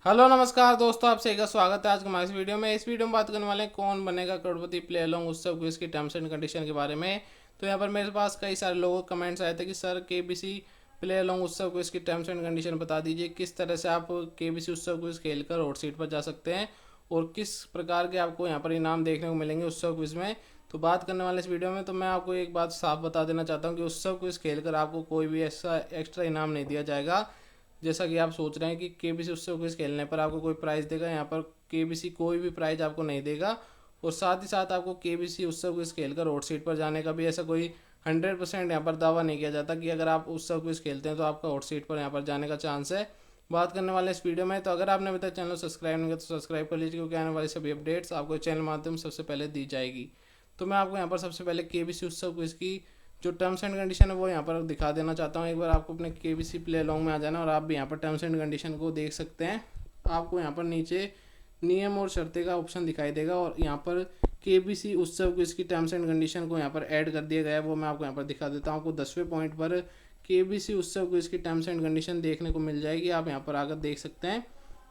Hello नमस्कार दोस्तों, आपसे एक स्वागत है आज के हमारे इस वीडियो में। इस वीडियो में बात करने वाले हैं कौन बनेगा करोड़पति प्ले अलोंग उत्सव क्विज की टर्म्स एंड कंडीशन के बारे में। तो यहाँ पर मेरे पास कई सारे लोगों के कमेंट्स आए थे कि सर केबीसी प्ले अलोंग उत्सव क्विज की टर्म्स एंड कंडीशन बता दीजिए, किस तरह से आप केबीसी उत्सव क्विज खेलकर हॉट सीट पर जा सकते हैं और किस प्रकार के आपको यहाँ पर इनाम देखने को मिलेंगे उत्सव क्विज में। तो बात करने वाले इस वीडियो में तो मैं आपको एक बात साफ बता देना चाहता हूँ कि उत्सव क्विज खेलकर आपको कोई भी ऐसा एक्स्ट्रा इनाम नहीं दिया जाएगा। जैसा कि आप सोच रहे हैं कि केबीसी उत्सव क्विज खेलने पर आपको कोई प्राइज़ देगा, यहाँ पर केबीसी कोई भी प्राइज़ आपको नहीं देगा। और साथ ही साथ आपको केबीसी उत्सव क्विज खेलकर हॉट सीट पर जाने का भी ऐसा कोई 100% यहाँ पर दावा नहीं किया जाता कि अगर आप उत्सव क्विज खेलते हैं तो आपका हॉट सीट पर यहाँ पर जाने का चांस है। बात करने वाले इस वीडियो में, तो अगर आपने अभी तक चैनल सब्सक्राइब नहीं किया तो सब्सक्राइब कर लीजिए, क्योंकि आने वाली सभी अपडेट्स आपको चैनल माध्यम सबसे पहले दी जाएगी। तो मैं आपको यहाँ पर सबसे पहले केबीसी उत्सव क्विज की जो टर्म्स एंड कंडीशन है वो यहाँ पर दिखा देना चाहता हूँ। एक बार आपको अपने केबीसी प्ले अलोंग में आ जाना और आप भी यहाँ पर टर्म्स एंड कंडीशन को देख सकते हैं। आपको यहाँ पर नीचे नियम और शर्तें का ऑप्शन दिखाई देगा और यहाँ पर केबीसी उत्सव क्विज की टर्म्स एंड कंडीशन को यहाँ पर ऐड कर दिया गया है, वो मैं आपको यहाँ पर दिखा देता हूँ। आपको 10वें पॉइंट पर केबीसी उत्सव क्विज की टर्म्स एंड कंडीशन देखने को मिल जाएगी, आप यहाँ पर आकर देख सकते हैं।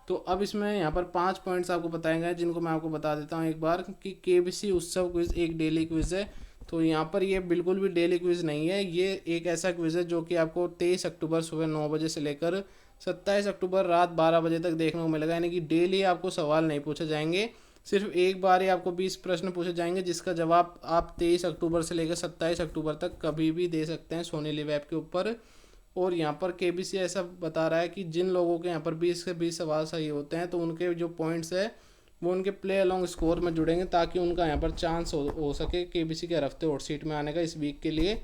तो अब इसमें यहाँ पर 5 पॉइंट्स आपको बताए गए हैं, जिनको मैं आपको बता देता हूँ एक बार कि केबीसी उत्सव क्विज एक डेली क्विज है। तो यहाँ पर ये बिल्कुल भी डेली क्विज नहीं है, ये एक ऐसा क्विज है जो कि आपको 23 अक्टूबर सुबह 9 बजे से लेकर 27 अक्टूबर रात 12 बजे तक देखने को मिलेगा। यानी कि डेली आपको सवाल नहीं पूछे जाएंगे, सिर्फ एक बार ही आपको 20 प्रश्न पूछे जाएंगे, जिसका जवाब आप 23 अक्टूबर से लेकर 27 अक्टूबर तक कभी भी दे सकते हैं सोनी लिव ऐप के ऊपर। और यहाँ पर केबीसी ऐसा बता रहा है कि जिन लोगों के यहाँ पर 20 से 20 सवाल सही होते हैं तो उनके जो पॉइंट्स है वो उनके प्ले अलोंग स्कोर में जुड़ेंगे, ताकि उनका यहाँ पर चांस हो सके केबीसी के हर हफ्ते हॉट सीट में आने का इस वीक के लिए।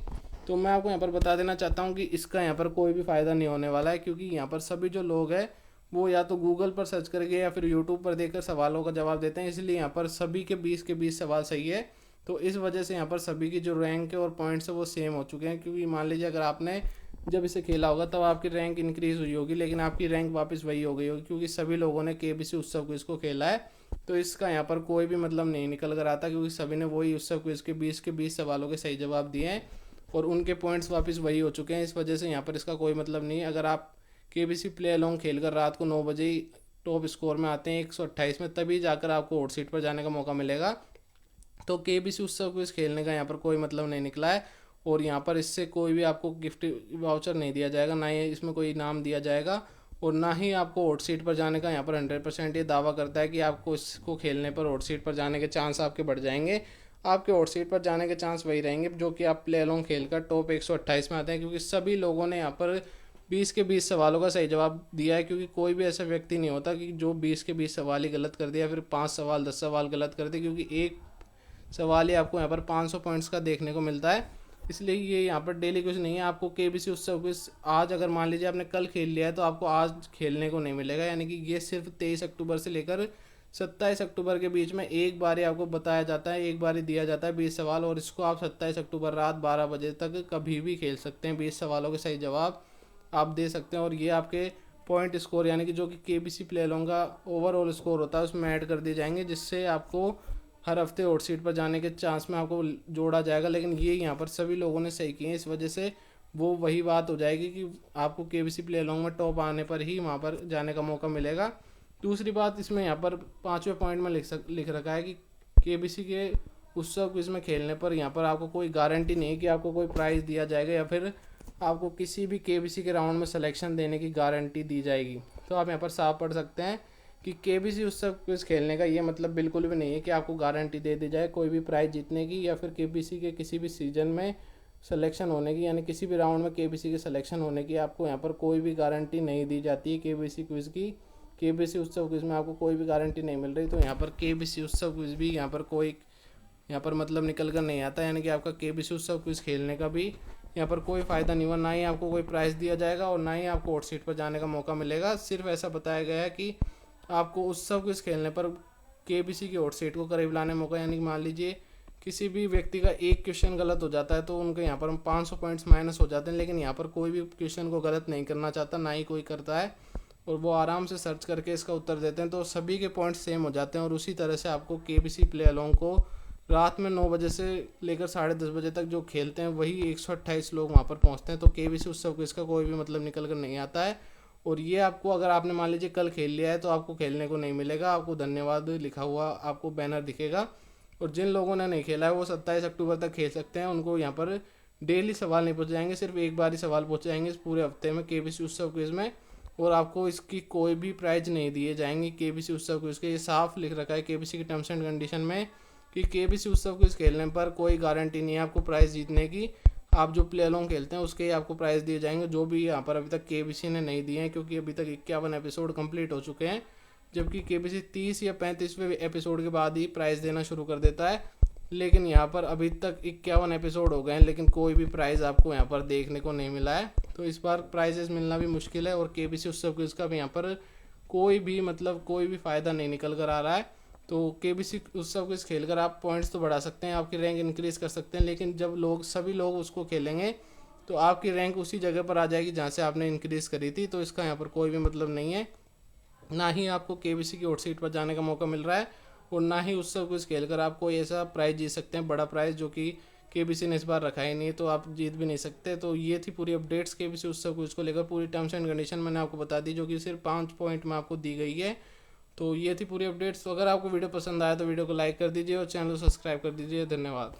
तो मैं आपको यहाँ पर बता देना चाहता हूँ कि इसका यहाँ पर कोई भी फ़ायदा नहीं होने वाला है, क्योंकि यहाँ पर सभी जो लोग हैं वो या तो गूगल पर सर्च करके या फिर यूट्यूब पर देखकर सवालों का जवाब देते हैं, इसलिए यहाँ पर सभी के 20 के 20 सवाल सही है। तो इस वजह से यहाँ पर सभी की जो रैंक है और पॉइंट्स है वो सेम हो चुके हैं, क्योंकि मान लीजिए अगर आपने जब इसे खेला होगा तब आपकी रैंक इंक्रीज़ हुई होगी, लेकिन आपकी रैंक वापस वही हो गई होगी, क्योंकि सभी लोगों ने केबीसी उत्सव क्विज को खेला है। तो इसका यहाँ पर कोई भी मतलब नहीं निकल कर आता, क्योंकि सभी ने वही उत्सव क्विज के 20 सवालों के सही जवाब दिए हैं और उनके पॉइंट्स वापस वही हो चुके हैं। इस वजह से यहाँ पर इसका कोई मतलब नहीं है। अगर आप केबीसी प्ले अलोंग खेल कर रात को 9 बजे ही टॉप स्कोर में आते हैं 128 में, तभी जाकर आपको हॉट सीट पर जाने का मौका मिलेगा। तो केबीसी उत्सव क्विज खेलने का यहाँ पर कोई मतलब नहीं निकला है और यहाँ पर इससे कोई भी आपको गिफ्ट वाउचर नहीं दिया जाएगा, ना ही इसमें कोई इनाम दिया जाएगा और ना ही आपको हॉट सीट पर जाने का यहाँ पर 100% ये दावा करता है कि आपको इसको खेलने पर हॉट सीट पर जाने के चांस आपके बढ़ जाएंगे। आपके हॉट सीट पर जाने के चांस वही रहेंगे जो कि आप प्ले अलोंग खेल कर टॉप 128 में आते हैं, क्योंकि सभी लोगों ने यहाँ पर 20 के 20 सवालों का सही जवाब दिया है। क्योंकि कोई भी ऐसा व्यक्ति नहीं होता कि जो 20 के 20 सवाल ही गलत कर दिया, फिर 5 सवाल 10 सवाल गलत कर दिए, क्योंकि एक सवाल ही आपको यहाँ पर 500 पॉइंट्स का देखने को मिलता है। इसलिए ये यहाँ पर डेली क्विज नहीं है। आपको केबीसी उत्सव क्विज आज अगर मान लीजिए आपने कल खेल लिया है तो आपको आज खेलने को नहीं मिलेगा, यानी कि ये सिर्फ 23 अक्टूबर से लेकर 27 अक्टूबर के बीच में एक बार ही आपको बताया जाता है, एक बार ही दिया जाता है 20 सवाल, और इसको आप 27 अक्टूबर रात 12 बजे तक कभी भी खेल सकते हैं। 20 सवालों के सही जवाब आप दे सकते हैं और ये आपके पॉइंट स्कोर यानी कि जो कि केबीसी प्ले अलोंग का ओवरऑल स्कोर होता है उसमें ऐड कर दिए जाएंगे, जिससे आपको हर हफ्ते हॉट सीट पर जाने के चांस में आपको जोड़ा जाएगा। लेकिन ये यहाँ पर सभी लोगों ने सही किए हैं, इस वजह से वो वही बात हो जाएगी कि आपको केबीसी प्ले अलोंग में टॉप आने पर ही वहाँ पर जाने का मौका मिलेगा। दूसरी बात, इसमें यहाँ पर 5वें पॉइंट में लिख रखा है कि केबीसी के उत्सव क्विज में खेलने पर यहाँ पर आपको कोई गारंटी नहीं है कि आपको कोई प्राइज़ दिया जाएगा या फिर आपको किसी भी केबीसी के राउंड में सिलेक्शन देने की गारंटी दी जाएगी। तो आप यहाँ पर साफ पढ़ सकते हैं कि केबीसी उत्सव क्विज खेलने का ये मतलब बिल्कुल भी नहीं है कि आपको गारंटी दे दी जाए कोई भी प्राइज़ जीतने की या फिर केबीसी के किसी भी सीजन में सिलेक्शन होने की, यानी किसी भी राउंड में केबीसी के सिलेक्शन होने की आपको यहाँ पर कोई भी गारंटी नहीं दी जाती है केबीसी क्विज की। केबीसी उत्सव क्विज में आपको कोई भी गारंटी नहीं मिल रही, तो यहाँ पर केबीसी उत्सव क्विज भी यहाँ पर कोई यहाँ पर मतलब निकल कर नहीं आता, यानी कि आपका केबीसी उत्सव क्विज खेलने का भी यहाँ पर कोई फ़ायदा नहीं हुआ, ना ही आपको कोई प्राइज़ दिया जाएगा और ना ही आपको हॉट सीट पर जाने का मौका मिलेगा। सिर्फ ऐसा बताया गया है कि आपको उत्सव क्विज खेलने पर केबीसी की हॉट सीट को करीब लाने मौका, यानी कि मान लीजिए किसी भी व्यक्ति का एक क्वेश्चन गलत हो जाता है तो उनके यहाँ पर 500 पॉइंट्स माइनस हो जाते हैं, लेकिन यहाँ पर कोई भी क्वेश्चन को गलत नहीं करना चाहता, ना ही कोई करता है और वो आराम से सर्च करके इसका उत्तर देते हैं, तो सभी के पॉइंट्स सेम हो जाते हैं। और उसी तरह से आपको केबीसी प्ले अलोंग को रात में 9 बजे से लेकर 10:30 बजे तक जो खेलते हैं वही 128 लोग वहाँ पर पहुँचते हैं। तो केबीसी उत्सव क्विज का कोई भी मतलब निकल कर नहीं आता है और ये आपको अगर आपने मान लीजिए कल खेल लिया है तो आपको खेलने को नहीं मिलेगा, आपको धन्यवाद लिखा हुआ आपको बैनर दिखेगा। और जिन लोगों ने नहीं खेला है वो 27 अक्टूबर तक खेल सकते हैं, उनको यहाँ पर डेली सवाल नहीं पूछे जाएंगे, सिर्फ एक बार ही सवाल पूछे जाएंगे इस पूरे हफ्ते में केबीसी उत्सव क्विज में। और आपको इसकी कोई भी प्राइज नहीं दिए जाएंगे केबीसी उत्सव क्विज के, ये साफ लिख रखा है केबीसी की टर्म्स एंड कंडीशन में कि केबीसी उत्सव क्विज खेलने पर कोई गारंटी नहीं है आपको प्राइज जीतने की। आप जो प्ले अलोंग खेलते हैं उसके ही आपको प्राइज़ दिए जाएंगे, जो भी यहाँ पर अभी तक केबीसी ने नहीं दिए हैं, क्योंकि अभी तक 51 एपिसोड कंप्लीट हो चुके हैं, जबकि केबीसी 30 या 35वें एपिसोड के बाद ही प्राइज़ देना शुरू कर देता है। लेकिन यहाँ पर अभी तक 51 एपिसोड हो गए हैं, लेकिन कोई भी प्राइज़ आपको यहाँ पर देखने को नहीं मिला है। तो इस बार प्राइजेस मिलना भी मुश्किल है, और केबीसी उत्सव क्विज का भी यहाँ पर कोई भी कोई भी फ़ायदा नहीं निकल कर आ रहा है। तो केबीसी उत्सव क्विज खेल कर आप पॉइंट्स तो बढ़ा सकते हैं, आपकी रैंक इंक्रीज़ कर सकते हैं, लेकिन जब सभी लोग उसको खेलेंगे तो आपकी रैंक उसी जगह पर आ जाएगी जहाँ से आपने इंक्रीज़ करी थी। तो इसका यहाँ पर कोई भी मतलब नहीं है, ना ही आपको केबीसी की हॉट सीट पर जाने का मौका मिल रहा है, और ना ही उत्सव क्विज खेल कर आप कोई ऐसा प्राइज़ जीत सकते हैं, बड़ा प्राइज़ जो कि केबीसी ने इस बार रखा ही नहीं है, तो आप जीत भी नहीं सकते। तो ये थी पूरी अपडेट्स केबीसी उत्सव क्विज को लेकर, पूरी टर्म्स एंड कंडीशन मैंने आपको बता दी, जो कि सिर्फ 5 पॉइंट में आपको दी गई है। तो ये थी पूरी अपडेट्स। तो अगर आपको वीडियो पसंद आया तो वीडियो को लाइक कर दीजिए और चैनल को सब्सक्राइब कर दीजिए। धन्यवाद।